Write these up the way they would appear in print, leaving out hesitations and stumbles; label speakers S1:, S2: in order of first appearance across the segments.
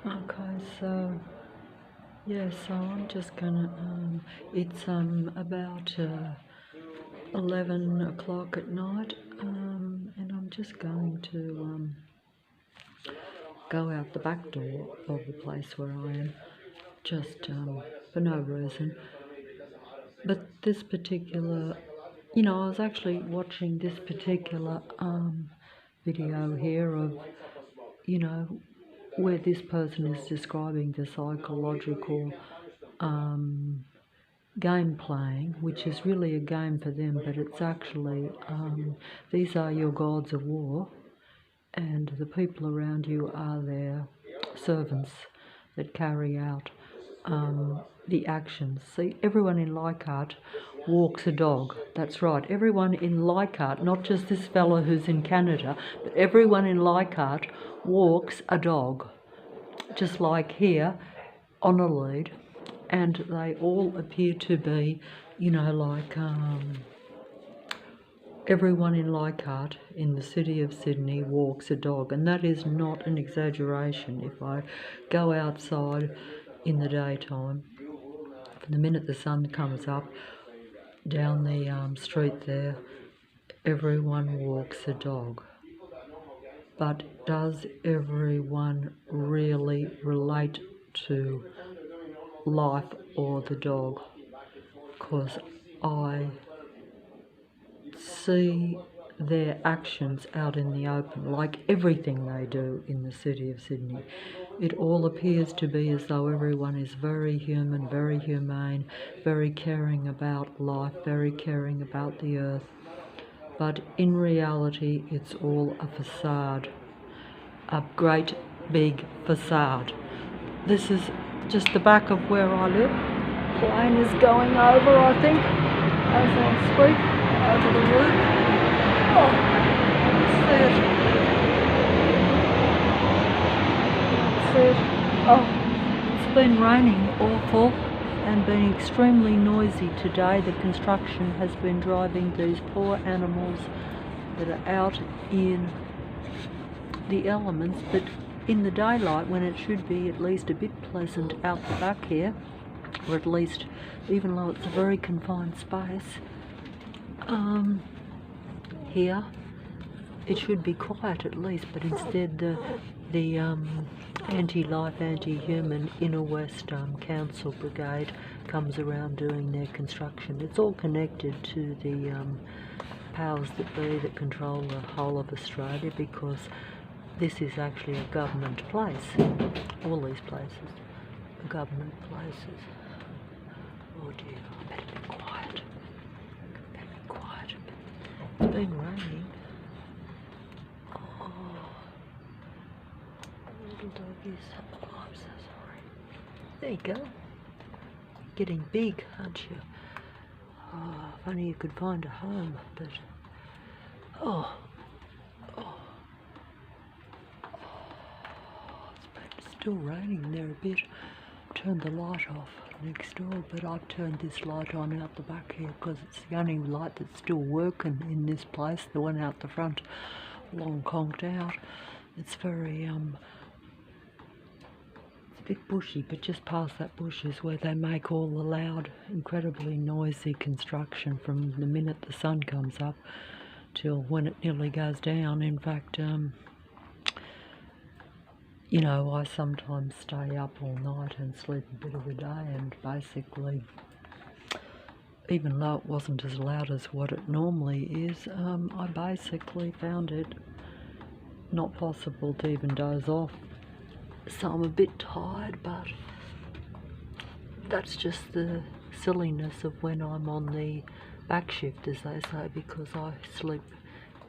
S1: Okay, so yeah, so I'm just gonna. It's about 11 o'clock at night, and I'm just going to go out the back door of the place where I am, just for no reason. But this particular, I was actually watching this particular video here of, you know, where this person is describing the psychological game playing, which is really a game for them, but it's actually, these are your gods of war, and the people around you are their servants that carry out the actions. See, everyone in Leichhardt walks a dog. That's right, everyone in Leichhardt, not just this fellow who's in Canada, but everyone in Leichhardt walks a dog, just like here on a lead, and they all appear to be, like everyone in Leichhardt in the city of Sydney walks a dog, and that is not an exaggeration. If I go outside in the daytime, from the minute the sun comes up, down the street there, everyone walks a dog. But does everyone really relate to life or the dog? Because I see their actions out in the open, like everything they do in the city of Sydney. It all appears to be as though everyone is very human, very humane, very caring about life, very caring about the earth. But in reality, it's all a facade, a great big facade. This is just the back of where I live. Plane is going over, I think, as I speak, over the roof. Oh, what's that? What's that? Oh, it's been raining awful and been extremely noisy today. The construction has been driving these poor animals that are out in the elements, but in the daylight, when it should be at least a bit pleasant out the back here, or at least, even though it's a very confined space, here it should be quiet at least, but instead the anti-life, anti-human Inner West Council Brigade comes around doing their construction. It's all connected to the powers that be that control the whole of Australia, because this is actually a government place. All these places are government places. Oh dear, I better be quiet. Better be quiet. It's been raining. Oh, little doggies. Oh, I'm so sorry. There you go. Getting big, aren't you? Oh, if only you could find a home, but oh. It's still raining there a bit. Turned the light off next door, but I've turned this light on out the back here because it's the only light that's still working in this place. The one out the front long conked out. It's very it's a bit bushy, but just past that bush is where they make all the loud, incredibly noisy construction from the minute the sun comes up till when it nearly goes down. In fact, I sometimes stay up all night and sleep a bit of the day, and basically, even though it wasn't as loud as what it normally is, I basically found it not possible to even doze off. So I'm a bit tired, but that's just the silliness of when I'm on the back shift, as they say, because I sleep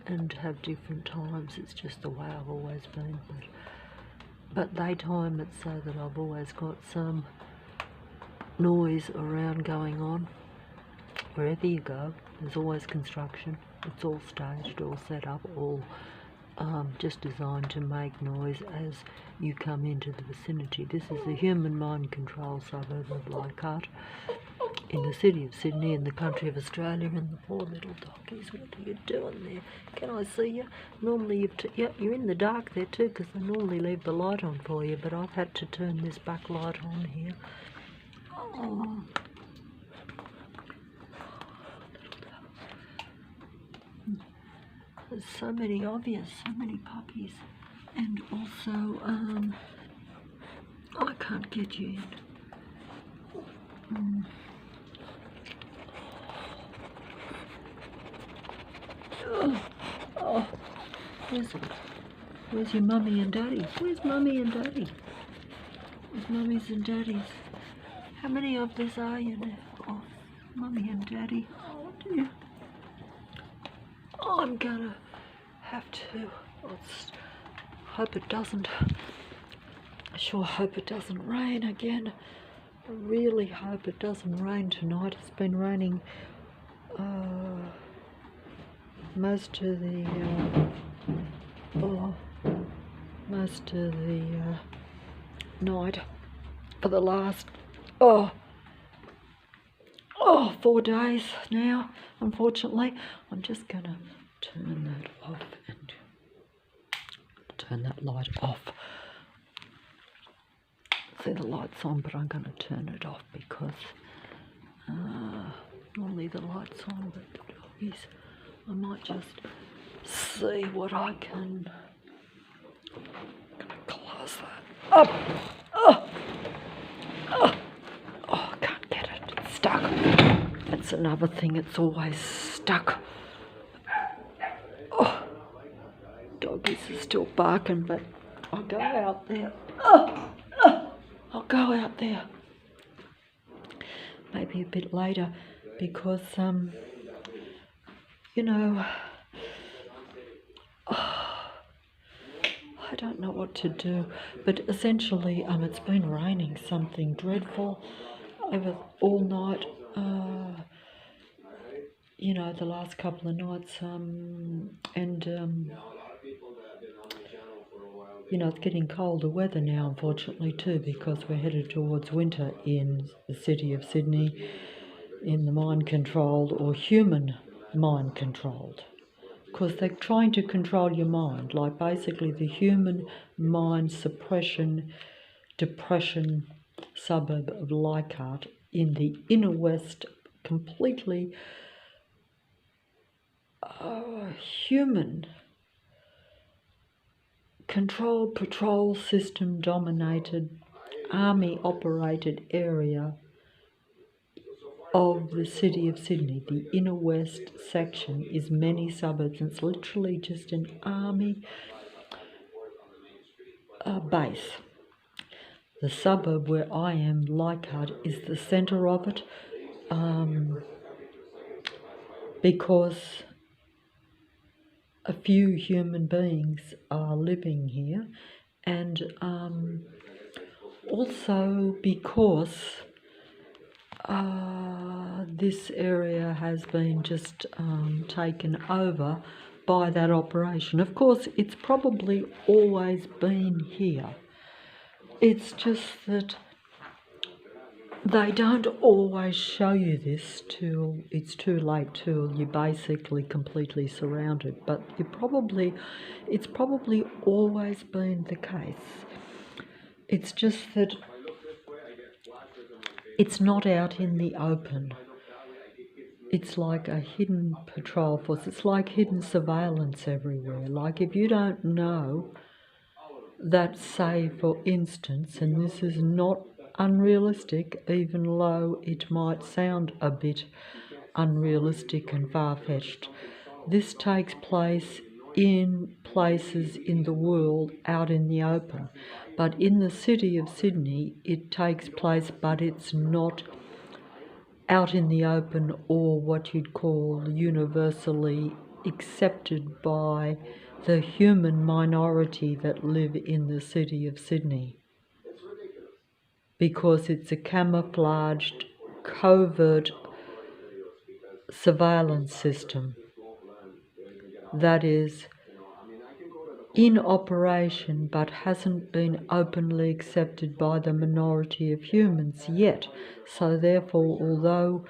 S1: and have different times. It's just the way I've always been. But daytime, it's so that I've always got some noise around going on. Wherever you go, there's always construction. It's all staged, all set up, all just designed to make noise as you come into the vicinity. This is the human mind control suburb of Leichhardt, in the city of Sydney, in the country of Australia, and the poor little doggies. What are you doing there? Can I see you? Normally, you're in the dark there too, because they normally leave the light on for you, but I've had to turn this back light on here. Oh. There's so many of you, so many puppies, and also, I can't get you in. Oh, where's your mummy and daddy? Where's mummy and daddy? Where's mummies and daddies? How many of this are you now? Oh, mummy and daddy. Oh dear. Oh, I'm gonna have to. Hope it doesn't. I sure hope it doesn't rain again. I really hope it doesn't rain tonight. It's been raining most of the night for the last 4 days now. Unfortunately, I'm just gonna turn that off and turn that light off. See, the light's on, but I'm gonna turn it off because normally the light's on, but the doggies, I might just see what I can. I'm gonna close that up. I can't get it. It's stuck. That's another thing. It's always stuck. Doggies are still barking, but I'll go out there. I'll go out there. Maybe a bit later, because I don't know what to do, but essentially it's been raining something dreadful over all night, the last couple of nights, it's getting colder weather now, unfortunately, too, because we're headed towards winter in the city of Sydney, in the mind-controlled or human mind-controlled. Because they're trying to control your mind, like basically the human mind suppression, depression suburb of Leichhardt in the inner west, completely human controlled, patrol system dominated, army operated area of the city of Sydney. The inner west section is many suburbs, and it's literally just an army base. The suburb where I am, Leichhardt, is the centre of it, because a few human beings are living here, and also because this area has been just taken over by that operation. Of course, it's probably always been here. It's just that they don't always show you this till it's too late, till you're basically completely surrounded. But it's probably always been the case. It's just that it's not out in the open. It's like a hidden patrol force. It's like hidden surveillance everywhere. Like if you don't know that, say, for instance, and this is not unrealistic, even though it might sound a bit unrealistic and far-fetched, this takes place in places in the world out in the open. But in the city of Sydney, it takes place, but it's not out in the open or what you'd call universally accepted by the human minority that live in the city of Sydney, because it's a camouflaged, covert surveillance system that is in operation but hasn't been openly accepted by the minority of humans yet. So therefore, although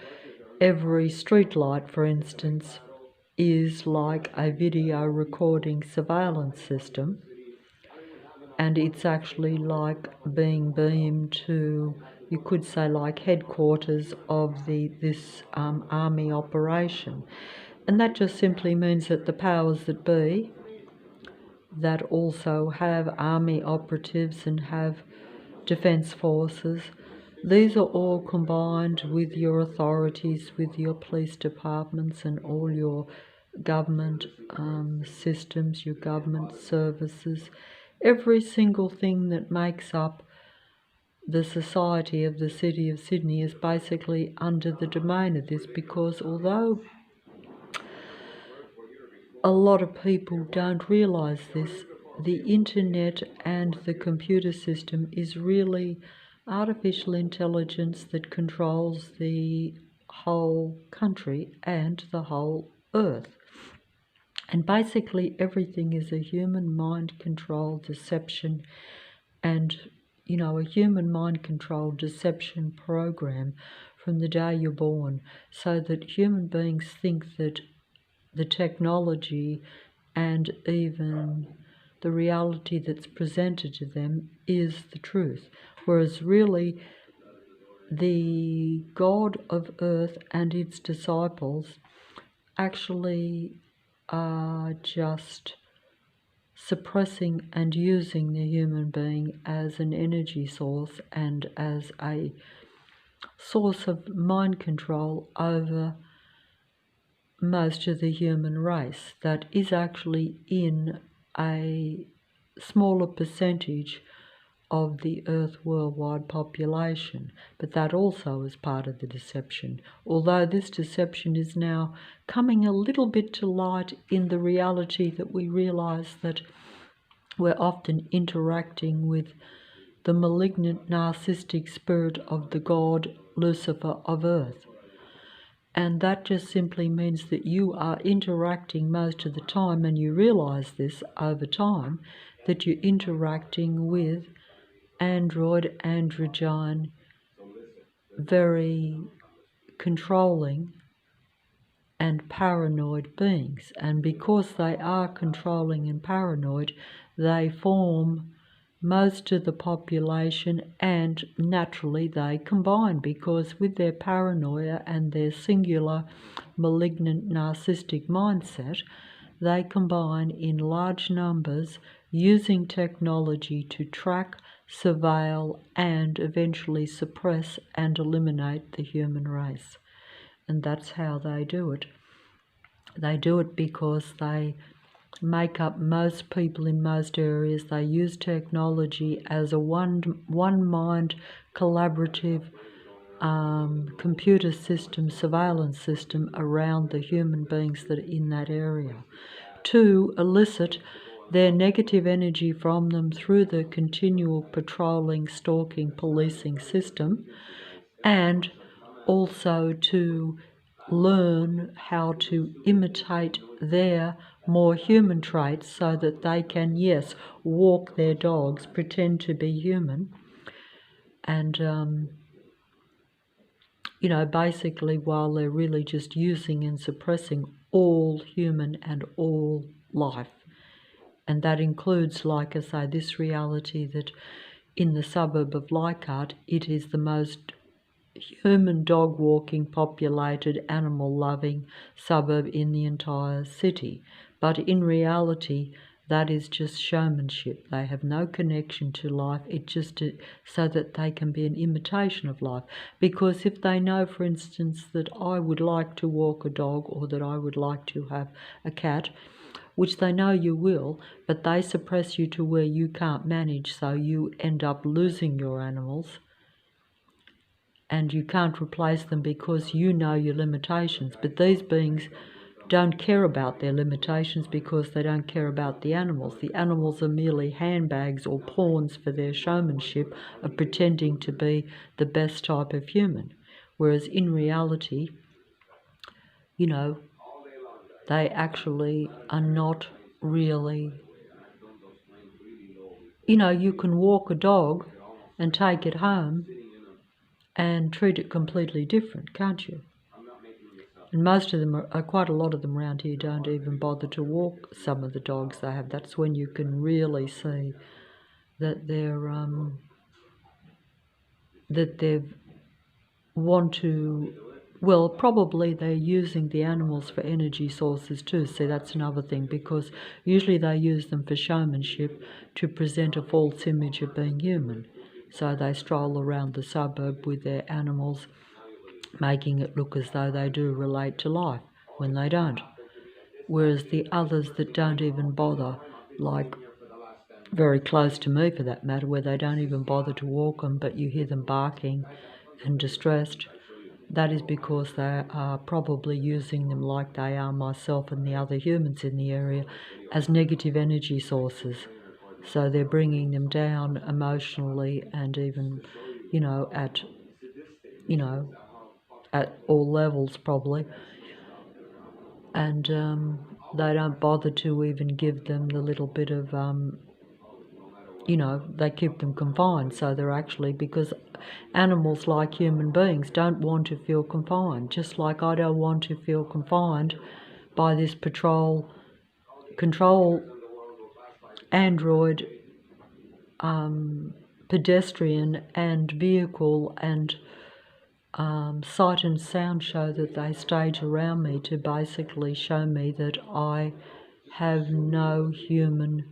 S1: every streetlight, for instance, is like a video recording surveillance system, and it's actually like being beamed to, you could say, like headquarters of this army operation. And that just simply means that the powers that be, that also have army operatives and have defence forces, these are all combined with your authorities, with your police departments and all your government systems, your government services. Every single thing that makes up the society of the City of Sydney is basically under the domain of this, because although a lot of people don't realise this, the internet and the computer system is really artificial intelligence that controls the whole country and the whole earth. And basically everything is a human mind control deception, and a human mind control deception program from the day you're born, so that human beings think that the technology and even the reality that's presented to them is the truth, whereas really the God of earth and its disciples actually are just suppressing and using the human being as an energy source and as a source of mind control over most of the human race that is actually in a smaller percentage of the Earth worldwide population, but that also is part of the deception. Although this deception is now coming a little bit to light in the reality that we realise that we're often interacting with the malignant narcissistic spirit of the god Lucifer of Earth. And that just simply means that you are interacting most of the time, and you realise this over time, that you're interacting with androgyne, very controlling and paranoid beings. And because they are controlling and paranoid, they form most of the population, and naturally they combine, because with their paranoia and their singular malignant narcissistic mindset, they combine in large numbers, using technology to track, surveil and eventually suppress and eliminate the human race. And that's how they do it. They do it because they make up most people in most areas. They use technology as a one-mind collaborative computer system, surveillance system around the human beings that are in that area, to elicit their negative energy from them through the continual patrolling, stalking, policing system, and also to learn how to imitate their more human traits so that they can, yes, walk their dogs, pretend to be human, and, basically while they're really just using and suppressing all human and all life. And that includes, like I say, this reality that in the suburb of Leichhardt, it is the most human dog walking, populated, animal loving suburb in the entire city. But in reality, that is just showmanship. They have no connection to life. It's just so that they can be an imitation of life. Because if they know, for instance, that I would like to walk a dog, or that I would like to have a cat, which they know you will, but they suppress you to where you can't manage, so you end up losing your animals, and you can't replace them because you know your limitations. But these beings don't care about their limitations because they don't care about the animals. The animals are merely handbags or pawns for their showmanship of pretending to be the best type of human. Whereas in reality, they actually are not really You know, you can walk a dog and take it home and treat it completely different, can't you? And most of them, quite a lot of them around here don't even bother to walk some of the dogs they have. That's when you can really see that they want to, well, probably they're using the animals for energy sources too. See, that's another thing, because usually they use them for showmanship to present a false image of being human. So they stroll around the suburb with their animals, making it look as though they do relate to life when they don't. Whereas the others that don't even bother, like very close to me for that matter, where they don't even bother to walk them, but you hear them barking and distressed, that is because they are probably using them, like they are myself and the other humans in the area, as negative energy sources. So they're bringing them down emotionally and even, you know, at all levels probably. And they don't bother to even give them the little bit of they keep them confined. So they're actually, because animals, like human beings, don't want to feel confined, just like I don't want to feel confined by this control android, pedestrian and vehicle and sight and sound show that they stage around me to basically show me that I have no human,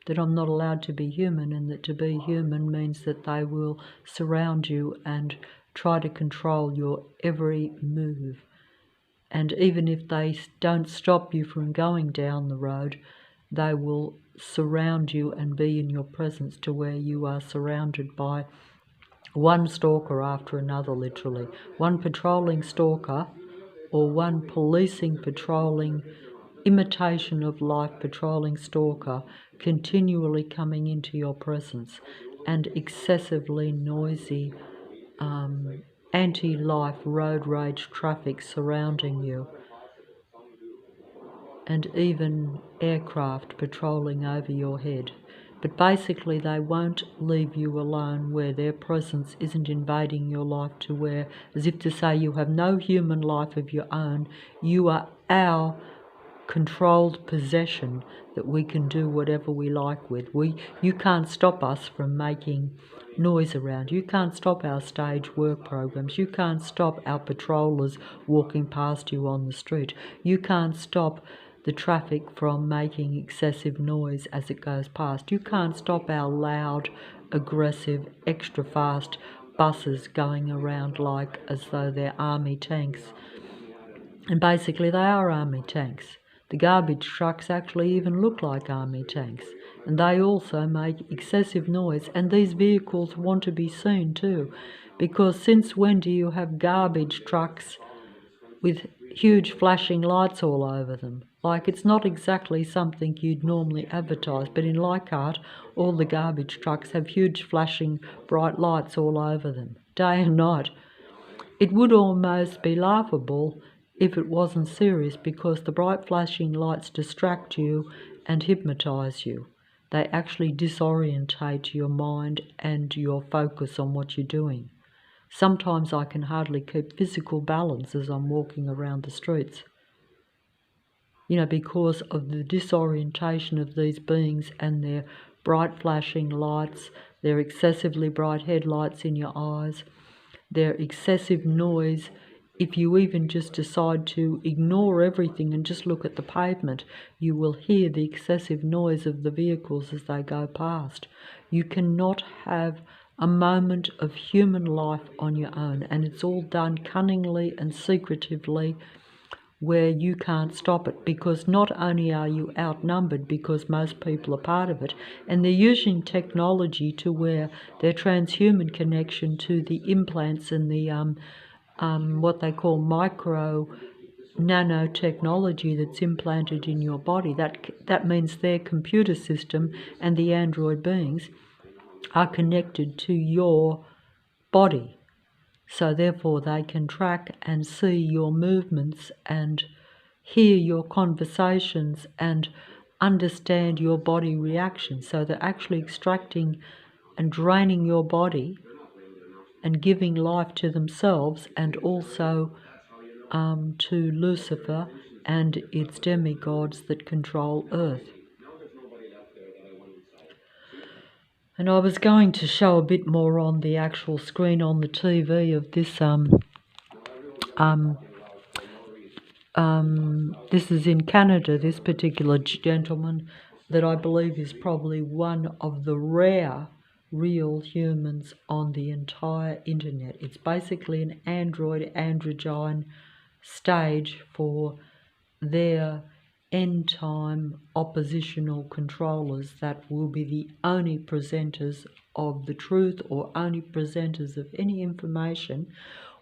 S1: that I'm not allowed to be human, and that to be human means that they will surround you and try to control your every move. And even if they don't stop you from going down the road, they will surround you and be in your presence to where you are surrounded by one stalker after another, literally. One patrolling stalker or one policing, patrolling, imitation of life patrolling stalker continually coming into your presence, and excessively noisy anti-life road rage traffic surrounding you, and even aircraft patrolling over your head. But basically they won't leave you alone where their presence isn't invading your life, to where, as if to say, you have no human life of your own, you are our controlled possession that we can do whatever we like with. You can't stop us from making noise around. You can't stop our stage work programs. You can't stop our patrollers walking past you on the street. You can't stop the traffic from making excessive noise as it goes past. You can't stop our loud, aggressive, extra fast buses going around like as though they're army tanks. And basically they are army tanks. The garbage trucks actually even look like army tanks, and they also make excessive noise, and these vehicles want to be seen too, because since when do you have garbage trucks with huge flashing lights all over them? Like, it's not exactly something you'd normally advertise, but in Leichhardt all the garbage trucks have huge flashing bright lights all over them, day and night. It would almost be laughable if it wasn't serious, because the bright flashing lights distract you and hypnotise you. They actually disorientate your mind and your focus on what you're doing. Sometimes I can hardly keep physical balance as I'm walking around the streets, because of the disorientation of these beings and their bright flashing lights, their excessively bright headlights in your eyes, their excessive noise. If you even just decide to ignore everything and just look at the pavement, you will hear the excessive noise of the vehicles as they go past. You cannot have a moment of human life on your own, and it's all done cunningly and secretively, where you can't stop it, because not only are you outnumbered, because most people are part of it, and they're using technology to where their transhuman connection to the implants and the what they call micro nanotechnology that's implanted in your body, that means their computer system and the android beings are connected to your body. So therefore they can track and see your movements and hear your conversations and understand your body reaction. So they're actually extracting and draining your body and giving life to themselves, and also to Lucifer and its demigods that control Earth. And I was going to show a bit more on the actual screen on the TV of this. This is in Canada, this particular gentleman that I believe is probably one of the rare real humans on the entire internet. It's basically an androgyne stage for their end-time oppositional controllers that will be the only presenters of the truth, or only presenters of any information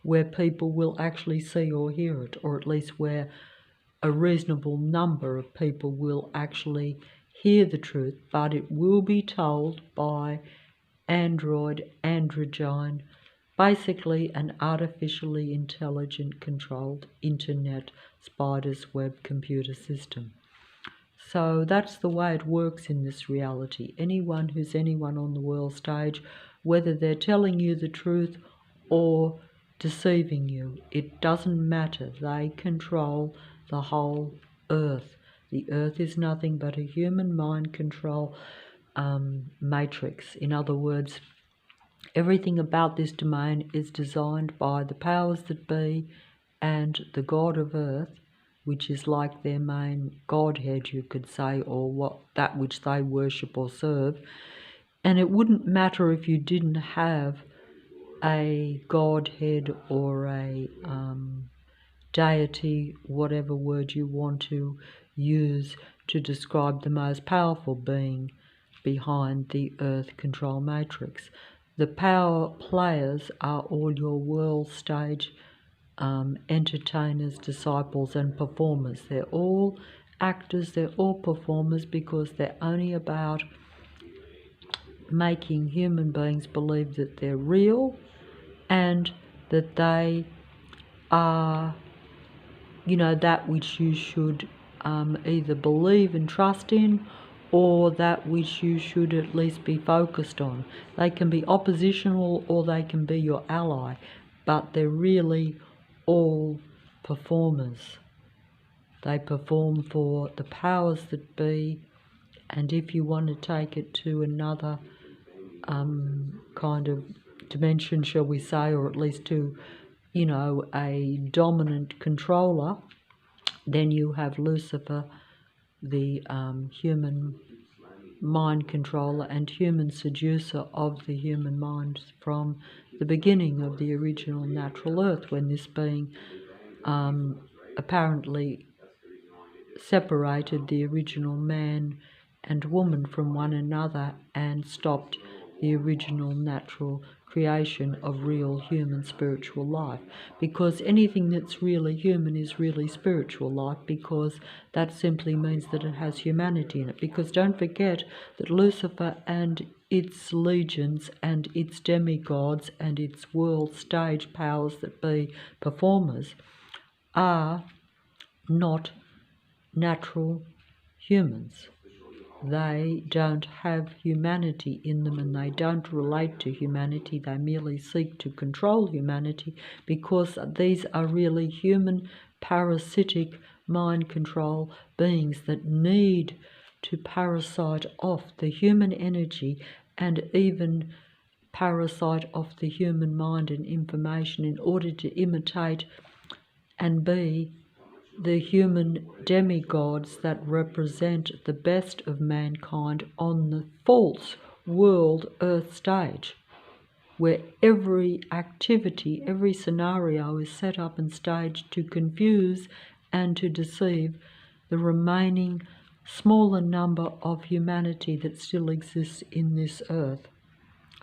S1: where people will actually see or hear it, or at least where a reasonable number of people will actually hear the truth, but it will be told by androgyne, basically an artificially intelligent controlled internet spider's web computer system. So that's the way it works in this reality. Anyone who's anyone on the world stage, whether they're telling you the truth or deceiving you, it doesn't matter. They control the whole Earth. The Earth is nothing but a human mind control matrix. In other words, everything about this domain is designed by the powers that be and the God of Earth, which is like their main godhead, you could say, or that which they worship or serve. And it wouldn't matter if you didn't have a godhead or a deity, whatever word you want to use to describe the most powerful being behind the Earth control matrix. The power players are all your world stage entertainers, disciples and performers. They're all actors, they're all performers, because they're only about making human beings believe that they're real and that they are, that which you should either believe and trust in, or that which you should at least be focused on. They can be oppositional or they can be your ally, but they're really all performers. They perform for the powers that be, and if you want to take it to another kind of dimension, shall we say, or at least to, a dominant controller, then you have Lucifer, the human mind controller and human seducer of the human mind from the beginning of the original natural Earth, when this being apparently separated the original man and woman from one another and stopped the original natural creation of real human spiritual life. Because anything that's really human is really spiritual life, because that simply means that it has humanity in it. Because don't forget that Lucifer and its legions and its demigods and its world stage powers that be performers are not natural humans. They don't have humanity in them, and they don't relate to humanity. They merely seek to control humanity, because these are really human parasitic mind control beings that need to parasite off the human energy and even parasite off the human mind and information in order to imitate and be the human demigods that represent the best of mankind on the false world Earth stage, where every activity, every scenario is set up and staged to confuse and to deceive the remaining smaller number of humanity that still exists in this Earth.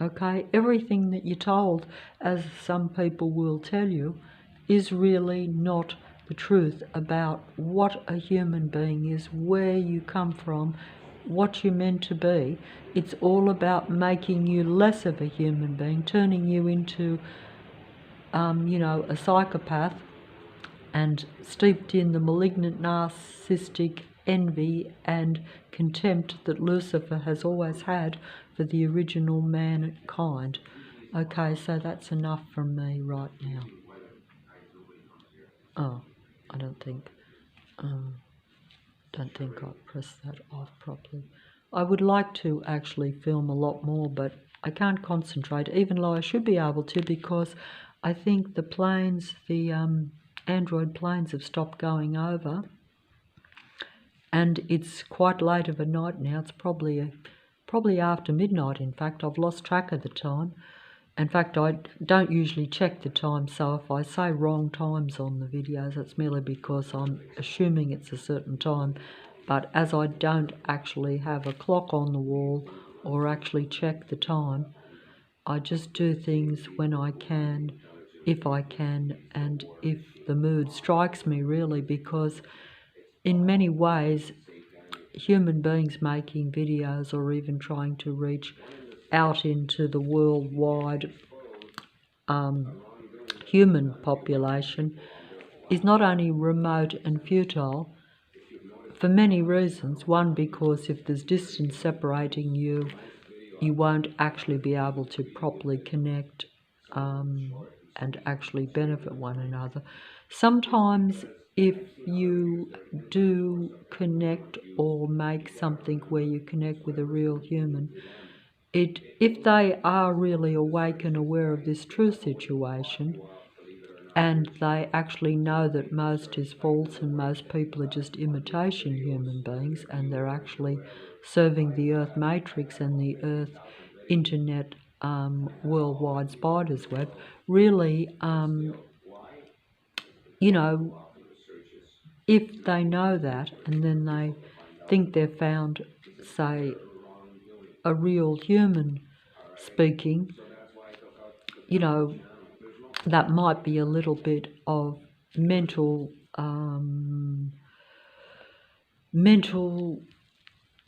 S1: Okay, everything that you're told, as some people will tell you, is really not the truth about what a human being is, where you come from, what you're meant to be. It's all about making you less of a human being, turning you into, a psychopath, and steeped in the malignant, narcissistic envy and contempt that Lucifer has always had for the original mankind. Okay, so that's enough from me right now. Oh, I don't think I pressed that off properly. I would like to actually film a lot more, but I can't concentrate, even though I should be able to, because I think the planes, the Android planes have stopped going over, and it's quite late of a night now. It's probably after midnight, in fact. I've lost track of the time. In fact, I don't usually check the time, so if I say wrong times on the videos, it's merely because I'm assuming it's a certain time. But as I don't actually have a clock on the wall or actually check the time, I just do things when I can, if I can, and if the mood strikes me, really, because in many ways, human beings making videos or even trying to reach out into the worldwide human population is not only remote and futile for many reasons. One, because if there's distance separating you, you won't actually be able to properly connect and actually benefit one another. Sometimes if you do connect or make something where you connect with a real human, if they are really awake and aware of this true situation, and they actually know that most is false and most people are just imitation human beings, and they're actually serving the Earth Matrix and the Earth Internet worldwide spider's web, really, you know, if they know that and then they think they've found, say, a real human speaking, you know, that might be a little bit of mental,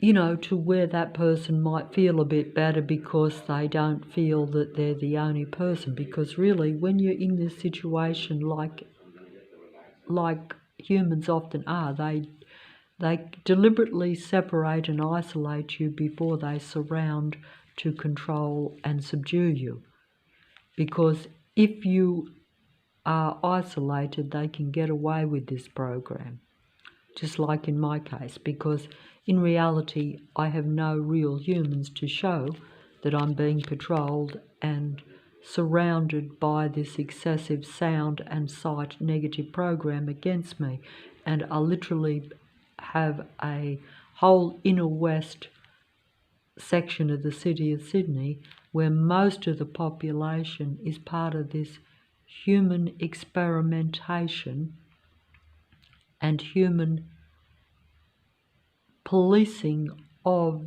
S1: you know, to where that person might feel a bit better because they don't feel that they're the only person. Because really, when you're in this situation, like humans often are, they deliberately separate and isolate you before they surround to control and subdue you. Because if you are isolated, they can get away with this program, just like in my case, because in reality I have no real humans to show that I'm being patrolled and surrounded by this excessive sound and sight negative program against me. And I literally have a whole inner west section of the city of Sydney where most of the population is part of this human experimentation and human policing of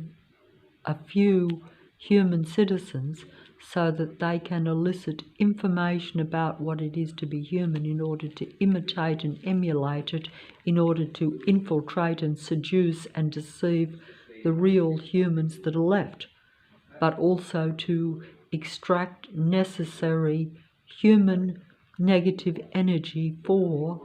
S1: a few human citizens so that they can elicit information about what it is to be human in order to imitate and emulate it, in order to infiltrate and seduce and deceive the real humans that are left, but also to extract necessary human negative energy for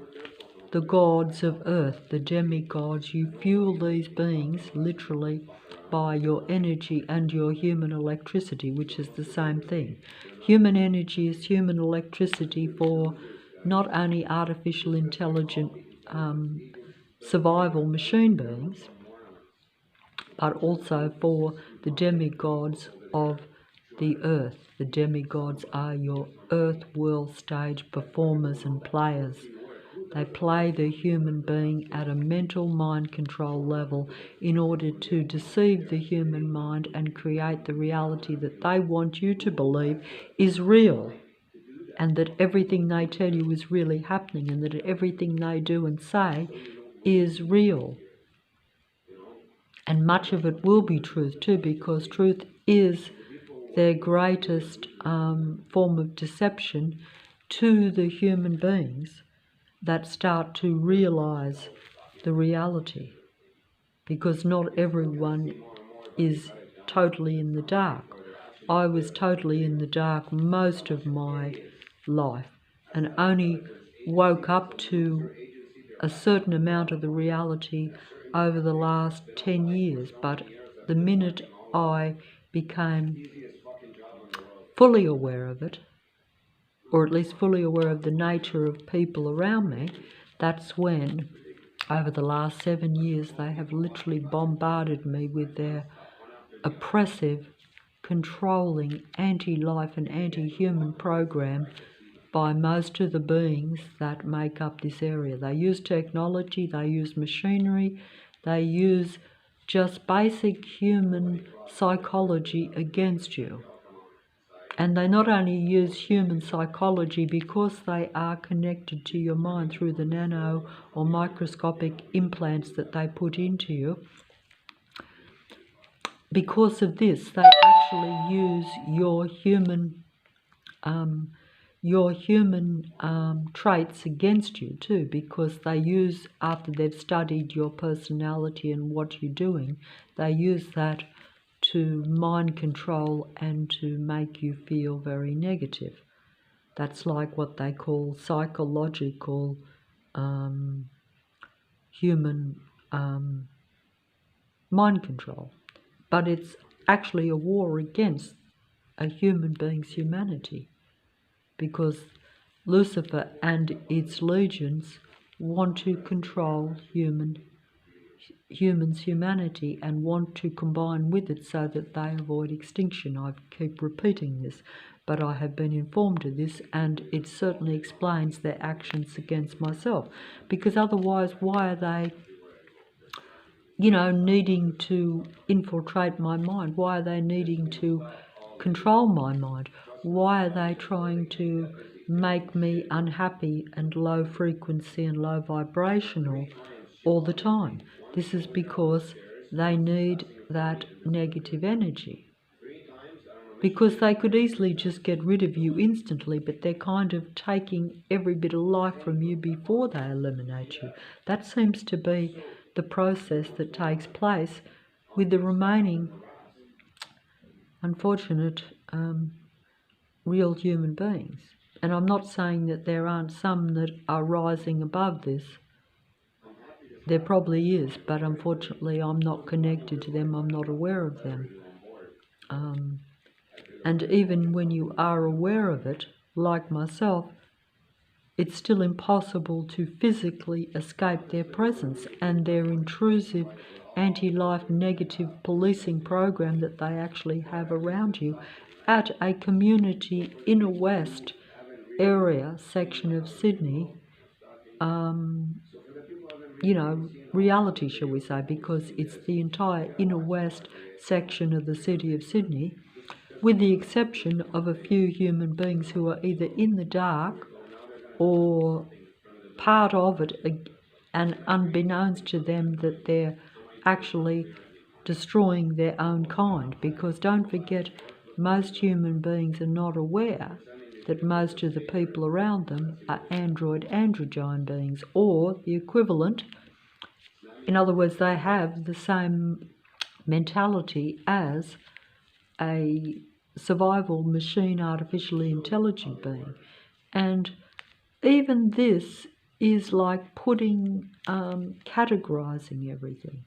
S1: the gods of earth, the demigods. You fuel these beings literally by your energy and your human electricity, which is the same thing. Human energy is human electricity for not only artificial intelligent survival machine beings, but also for the demigods of the earth. The demigods are your earth world stage performers and players. They play the human being at a mental mind control level in order to deceive the human mind and create the reality that they want you to believe is real, and that everything they tell you is really happening, and that everything they do and say is real. And much of it will be truth too, because truth is their greatest form of deception to the human beings that start to realize the reality, because not everyone is totally in the dark. I was totally in the dark most of my life and only woke up to a certain amount of the reality over the last 10 years, but the minute I became fully aware of it, or at least fully aware of the nature of people around me, that's when, over the last 7 years, they have literally bombarded me with their oppressive, controlling, anti-life and anti-human program by most of the beings that make up this area. They use technology, they use machinery, they use just basic human psychology against you. And they not only use human psychology because they are connected to your mind through the nano or microscopic implants that they put into you. Because of this, they actually use your human traits against you too, because they use, after they've studied your personality and what you're doing, they use that to mind control and to make you feel very negative. That's like what they call psychological human mind control. But it's actually a war against a human being's humanity, because Lucifer and its legions want to control humans' humanity and want to combine with it so that they avoid extinction. I keep repeating this, but I have been informed of this, and it certainly explains their actions against myself, because otherwise why are they needing to infiltrate my mind? Why are they needing to control my mind? Why are they trying to make me unhappy and low frequency and low vibrational all the time? This is because they need that negative energy. Because they could easily just get rid of you instantly, but they're kind of taking every bit of life from you before they eliminate you. That seems to be the process that takes place with the remaining unfortunate real human beings. And I'm not saying that there aren't some that are rising above this. There probably is, but unfortunately I'm not connected to them, I'm not aware of them. And even when you are aware of it, like myself, it's still impossible to physically escape their presence and their intrusive anti-life negative policing program that they actually have around you at a community inner west area section of Sydney, reality, shall we say, because it's the entire inner west section of the city of Sydney, with the exception of a few human beings who are either in the dark or part of it, and unbeknownst to them that they're actually destroying their own kind. Because don't forget, most human beings are not aware that most of the people around them are androgyne beings, or the equivalent. In other words, they have the same mentality as a survival machine, artificially intelligent being. And even this is like categorizing everything.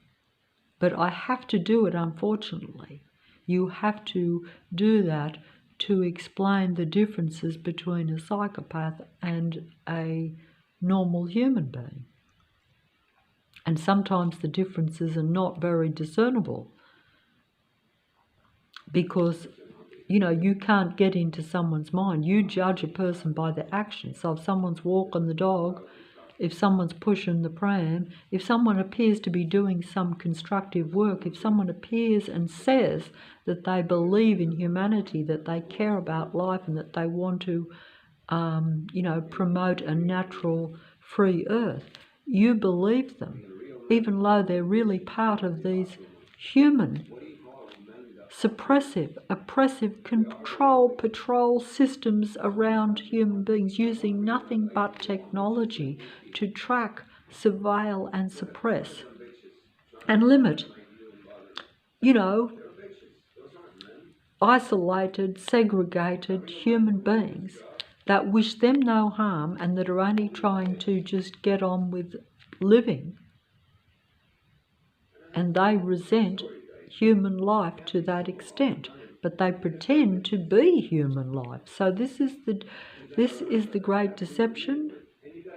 S1: But I have to do it, unfortunately. You have to do that to explain the differences between a psychopath and a normal human being. And sometimes the differences are not very discernible, because you can't get into someone's mind. You judge a person by their actions. So if someone's walking the dog, if someone's pushing the pram, if someone appears to be doing some constructive work, if someone appears and says that they believe in humanity, that they care about life and that they want to, promote a natural, free earth, you believe them, even though they're really part of these human suppressive, oppressive patrol systems around human beings, using nothing but technology to track, surveil and suppress and limit, isolated, segregated human beings that wish them no harm and that are only trying to just get on with living. and they resent human life to that extent, but they pretend to be human life. So this is the great deception,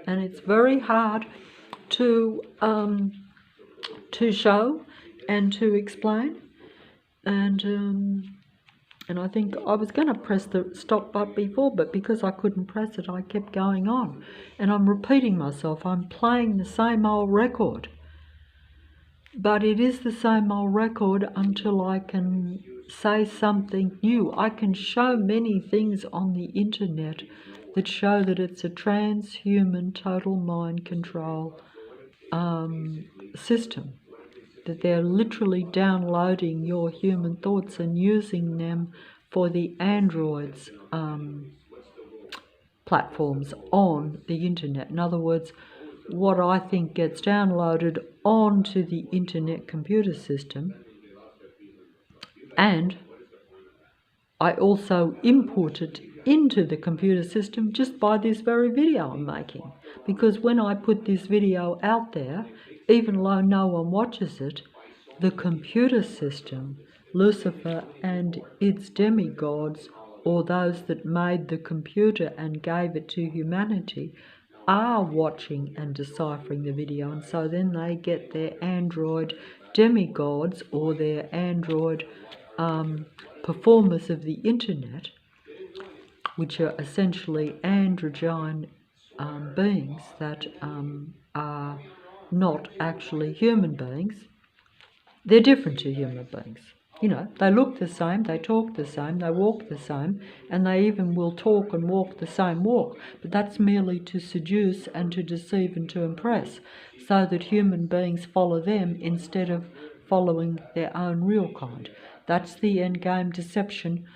S1: and it's very hard to show and to explain. And I think I was going to press the stop button before, but because I couldn't press it, I kept going on. And I'm repeating myself. I'm playing the same old record. But it is the same old record until I can say something new. I can show many things on the internet that show that it's a transhuman total mind control system. That they're literally downloading your human thoughts and using them for the androids platforms on the internet. In other words, what I think gets downloaded onto the internet computer system, and I also import it into the computer system just by this very video I'm making. Because when I put this video out there, even though no one watches it, the computer system, Lucifer and its demigods, or those that made the computer and gave it to humanity, are watching and deciphering the video, and so then they get their android demigods or their android performers of the internet, which are essentially androgyne beings that are not actually human beings. They're different to human beings. You know, they look the same, they talk the same, they walk the same, and they even will talk and walk the same walk. But that's merely to seduce and to deceive and to impress, so that human beings follow them instead of following their own real kind. That's the endgame deception,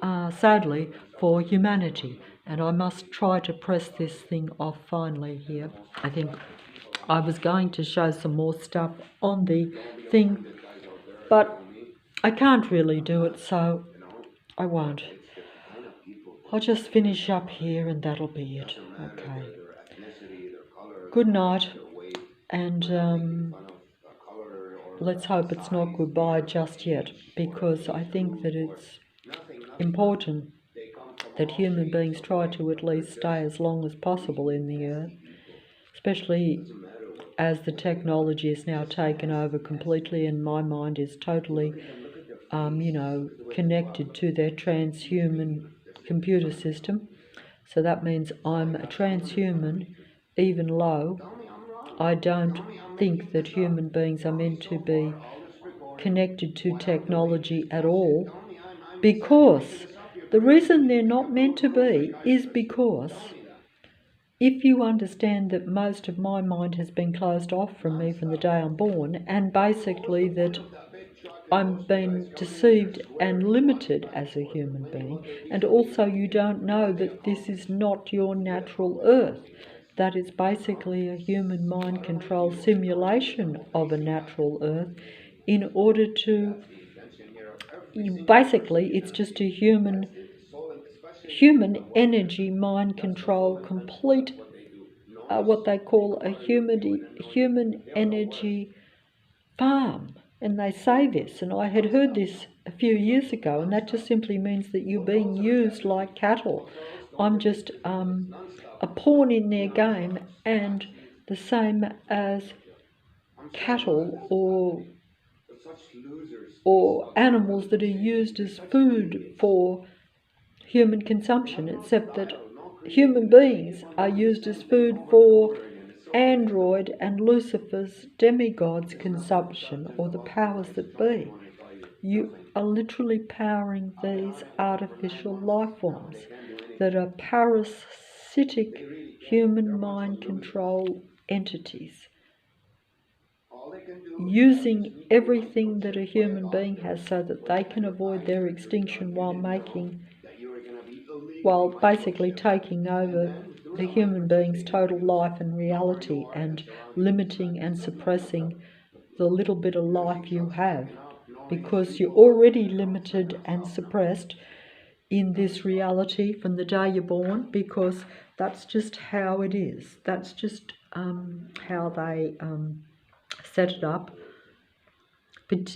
S1: sadly, for humanity. And I must try to press this thing off finally here. I think I was going to show some more stuff on the thing, but I can't really do it, so I won't. I'll just finish up here and that'll be it. Okay. Good night, and let's hope it's not goodbye just yet, because I think that it's important that human beings try to at least stay as long as possible in the earth, especially as the technology is now taken over completely, and my mind is totally, connected to their transhuman computer system. So that means I'm a transhuman, even low. I don't think that human beings are meant to be connected to technology at all, because the reason they're not meant to be is because if you understand that most of my mind has been closed off from me from the day I'm born, and basically that I'm being deceived and limited as a human being, and also you don't know that this is not your natural earth, that is basically a human mind control simulation of a natural earth in order to, basically it's just a human energy mind control, complete what they call a human energy farm. And they say this, and I had heard this a few years ago, and that just simply means that you're being used like cattle. I'm just a pawn in their game, and the same as cattle or animals that are used as food for human consumption, except that human beings are used as food for Android and Lucifer's demigods' consumption, or the powers that be. You are literally powering these artificial life forms that are parasitic human mind control entities, using everything that a human being has so that they can avoid their extinction while basically taking over the human being's total life and reality, and limiting and suppressing the little bit of life you have, because you're already limited and suppressed in this reality from the day you're born, because that's just how it is. That's just how they set it up. but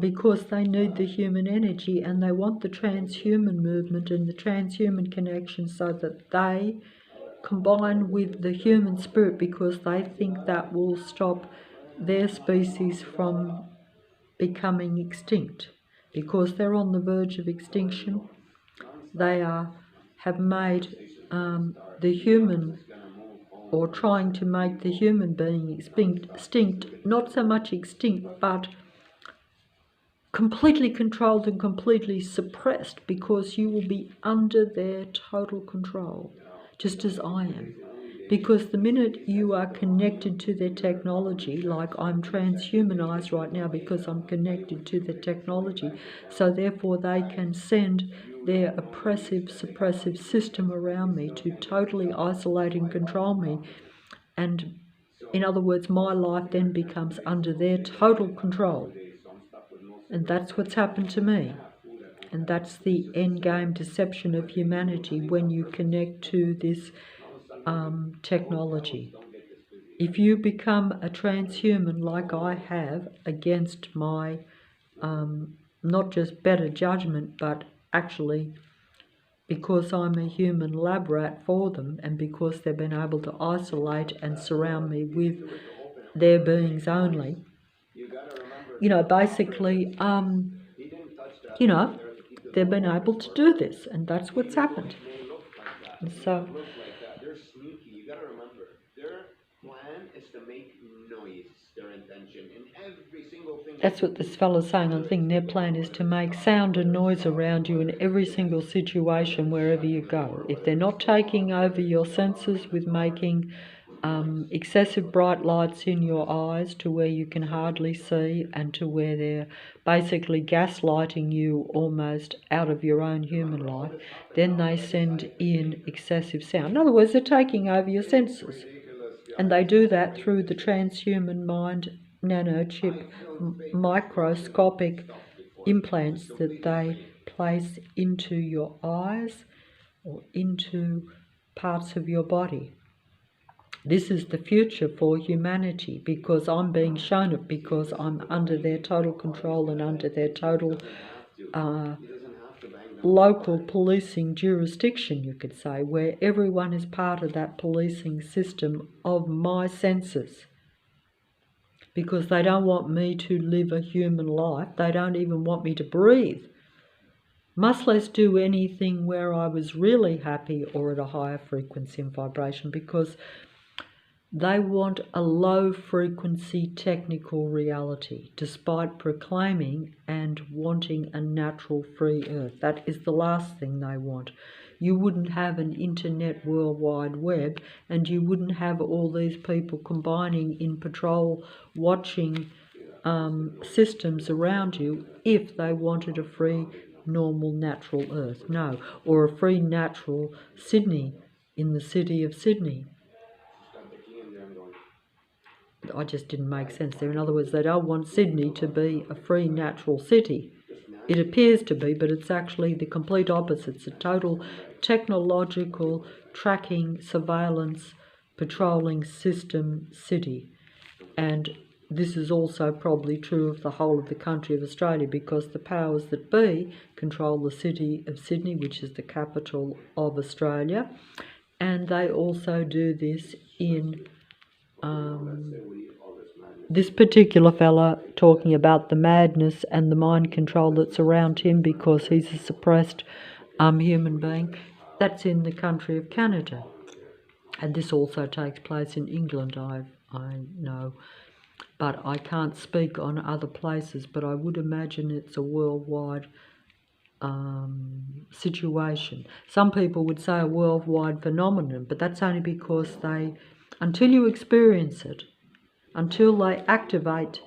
S1: because they need the human energy, and they want the transhuman movement and the transhuman connection so that they combine with the human spirit, because they think that will stop their species from becoming extinct. Because they're on the verge of extinction, they have made the human, or trying to make the human being extinct, not so much extinct, but completely controlled and completely suppressed, because you will be under their total control, just as I am. Because the minute you are connected to their technology, like I'm transhumanized right now because I'm connected to the technology, so therefore they can send their oppressive, suppressive system around me to totally isolate and control me. And in other words, my life then becomes under their total control. And that's what's happened to me. And that's the end game deception of humanity when you connect to this technology. If you become a transhuman like I have, against my not just better judgment, but actually because I'm a human lab rat for them, and because they've been able to isolate and surround me with their beings only, basically, they've been able to do this, and that's what's happened. And so,
S2: they're sneaky. You gotta remember, their plan is to make noise. Their intention in every single thing.
S1: That's what this fellow's saying on thing. Their plan is to make sound and noise around you in every single situation wherever you go. If they're not taking over your senses with making excessive bright lights in your eyes to where you can hardly see, and to where they're basically gaslighting you almost out of your own human life, then they send in excessive sound. In other words, they're taking over your senses. And they do that through the transhuman mind nanochip microscopic implants that they place into your eyes or into parts of your body. This is the future for humanity, because I'm being shown it, because I'm under their total control and under their total local policing jurisdiction, you could say, where everyone is part of that policing system of my senses. Because they don't want me to live a human life. They don't even want me to breathe. Much less do anything where I was really happy or at a higher frequency and vibration, because they want a low-frequency technical reality, despite proclaiming and wanting a natural free earth. That is the last thing they want. You wouldn't have an internet World Wide Web, and you wouldn't have all these people combining in patrol watching systems around you if they wanted a free, normal, natural earth. No, or a free, natural Sydney in the city of Sydney. I just didn't make sense there. In other words, they don't want Sydney to be a free, natural city. It appears to be, but it's actually the complete opposite. It's a total technological tracking, surveillance, patrolling system city. And this is also probably true of the whole of the country of Australia, because the powers that be control the city of Sydney, which is the capital of Australia. And they also do this in this particular fella, talking about the madness and the mind control that's around him because he's a suppressed human being. That's in the country of Canada. And this also takes place in England, I know. But I can't speak on other places, but I would imagine it's a worldwide situation. Some people would say a worldwide phenomenon, but that's only because until you experience it, until they activate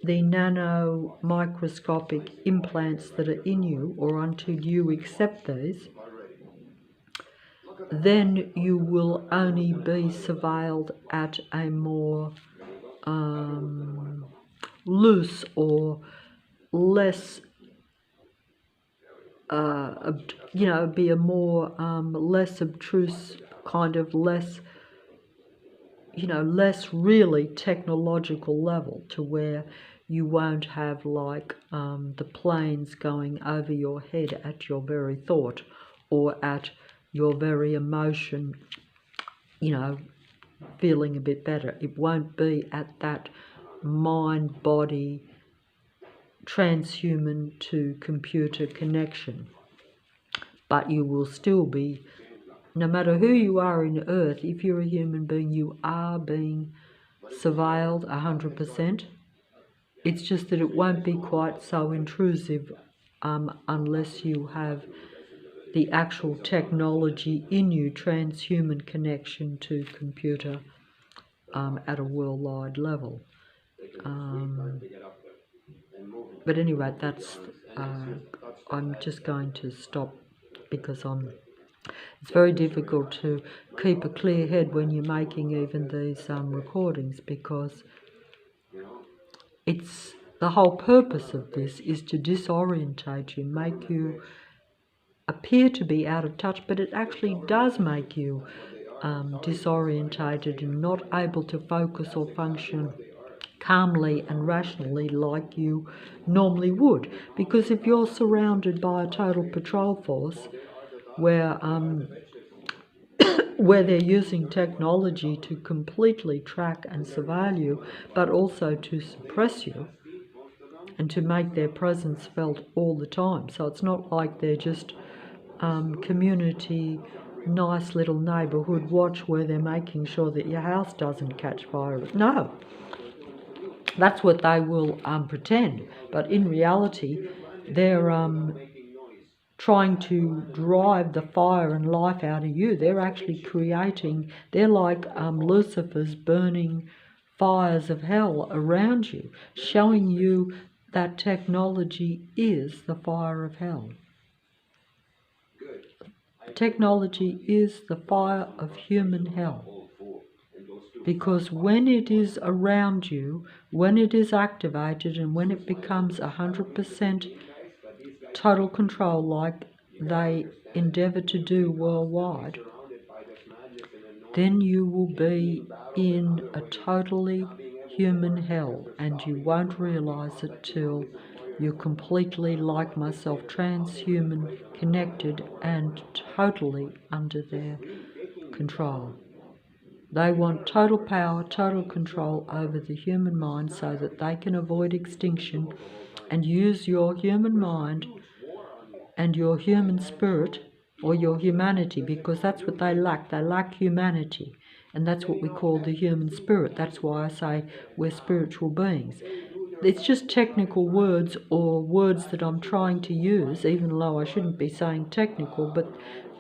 S1: the nano microscopic implants that are in you, or until you accept these, then you will only be surveilled at a more loose or less, be a more less obtruse, kind of less really technological level, to where You won't have like the planes going over your head at your very thought or at your very emotion, feeling a bit better. It won't be at that mind-body transhuman to computer connection. But you will still be, no matter who you are in Earth, if you're a human being, you are being surveilled 100%. It's just that it won't be quite so intrusive unless you have the actual technology in you, transhuman connection to computer at a worldwide level. But anyway, that's I'm just going to stop because it's very difficult to keep a clear head when you're making even these recordings, because it's the whole purpose of this is to disorientate you, make you appear to be out of touch, but it actually does make you disorientated and not able to focus or function calmly and rationally like you normally would. Because if you're surrounded by a total patrol force where they're using technology to completely track and surveil you, but also to suppress you and to make their presence felt all the time. So it's not like they're just community, nice little neighbourhood watch where they're making sure that your house doesn't catch fire. No, that's what they will pretend. But in reality, they're trying to drive the fire and life out of you. They're actually creating, they're like Lucifer's burning fires of hell around you, showing you that technology is the fire of hell. Technology is the fire of human hell. Because when it is around you, when it is activated, and when it becomes 100% total control like they endeavour to do worldwide, then you will be in a totally human hell, and you won't realise it till you're completely, like myself, transhuman, connected and totally under their control. They want total power, total control over the human mind so that they can avoid extinction and use your human mind and your human spirit, or your humanity, because that's what they lack. They lack humanity, and that's what we call the human spirit. That's why I say we're spiritual beings. It's just technical words, or words that I'm trying to use, even though I shouldn't be saying technical, but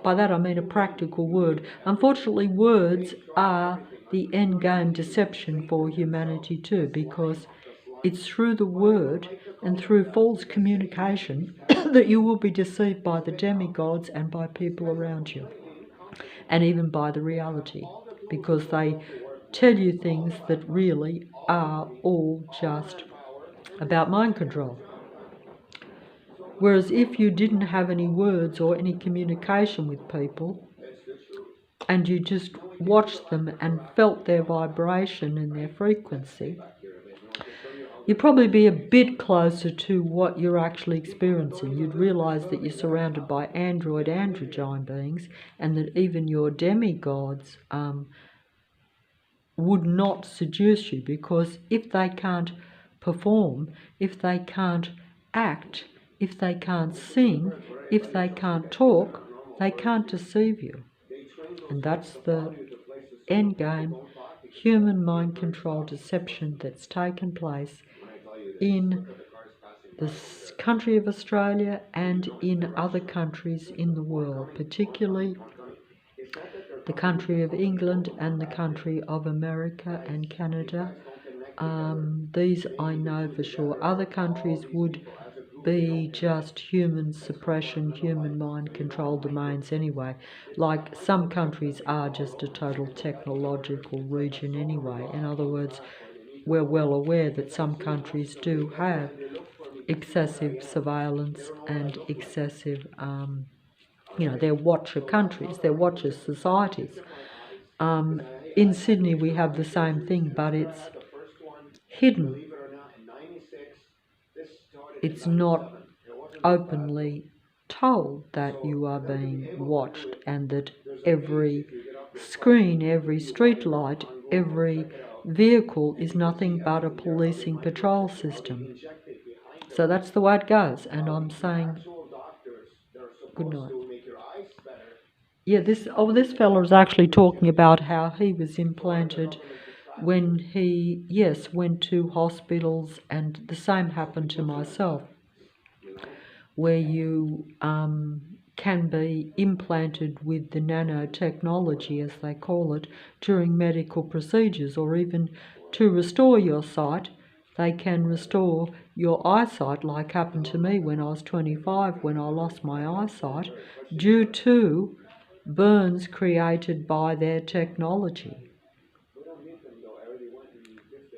S1: by that I mean a practical word. Unfortunately, words are the end game deception for humanity too, because it's through the word and through false communication that you will be deceived by the demigods and by people around you, and even by the reality, because they tell you things that really are all just about mind control. Whereas if you didn't have any words or any communication with people, and you just watched them and felt their vibration and their frequency, you'd probably be a bit closer to what you're actually experiencing. You'd realise that you're surrounded by androgyne beings, and that even your demigods would not seduce you, because if they can't perform, if they can't act, if they can't sing, if they can't talk, they can't deceive you. And that's the end game human mind control deception that's taken place in the country of Australia and in other countries in the world, particularly the country of England and the country of America and Canada. These I know for sure. Other countries would be just human suppression, human mind control domains anyway. Like some countries are just a total technological region anyway. In other words, we're well aware that some countries do have excessive surveillance and excessive, they're watcher countries, they're watcher societies. In Sydney we have the same thing, but it's hidden. it's not openly told that you are being watched, and that every screen, every street light, every vehicle is nothing but a policing patrol system. So that's the way it goes, and I'm saying good night. Yeah, this fella is actually talking about how he was implanted when he, yes, went to hospitals, and the same happened to myself, where you can be implanted with the nanotechnology, as they call it, during medical procedures, or even to restore your sight. They can restore your eyesight, like happened to me when I was 25, when I lost my eyesight, due to burns created by their technology.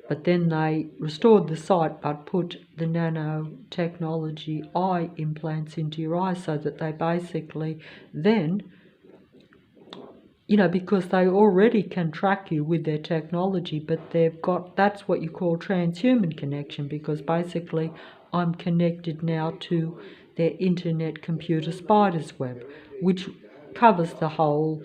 S1: But then they restored the sight, but put the nanotechnology eye implants into your eye, so that they basically then, because they already can track you with their technology, but that's what you call transhuman connection, because basically I'm connected now to their internet computer spider's web, which covers the whole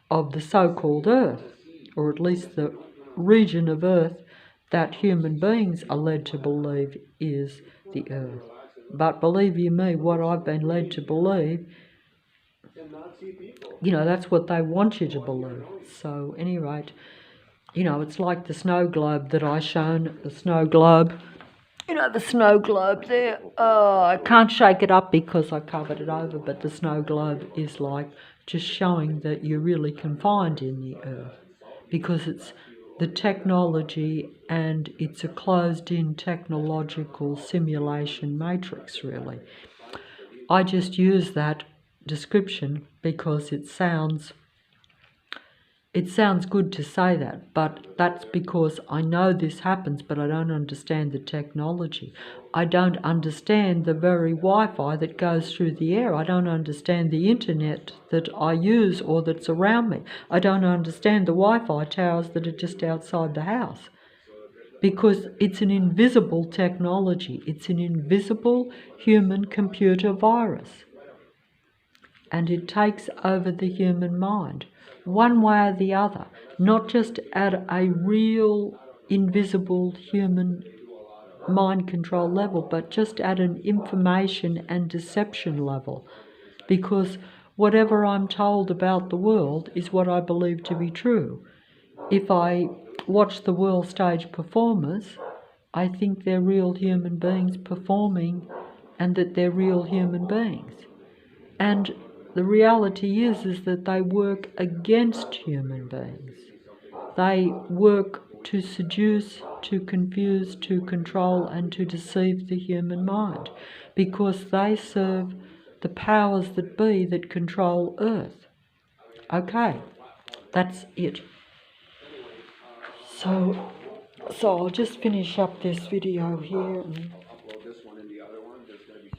S1: of the so-called Earth, or at least the region of Earth that human beings are led to believe is the Earth. But believe you me, what I've been led to believe, that's what they want you to believe. So, at any rate, it's like the snow globe that I shown, the snow globe. The snow globe there, I can't shake it up because I covered it over, but the snow globe is like just showing that you're really confined in the Earth, because it's the technology, and it's a closed-in technological simulation matrix, really. I just use that description because it sounds good to say that, but that's because I know this happens, but I don't understand the technology. I don't understand the very Wi-Fi that goes through the air. I don't understand the internet that I use or that's around me. I don't understand the Wi-Fi towers that are just outside the house, because it's an invisible technology. It's an invisible human computer virus, and it takes over the human mind, one way or the other, not just at a real invisible human mind control level, but just at an information and deception level, because whatever I'm told about the world is what I believe to be true. If I watch the world stage performers, I think they're real human beings performing, and that they're real human beings. And the reality is that they work against human beings. They work to seduce, to confuse, to control, and to deceive the human mind, because they serve the powers that be that control Earth. Okay, that's it. So I'll just finish up this video here.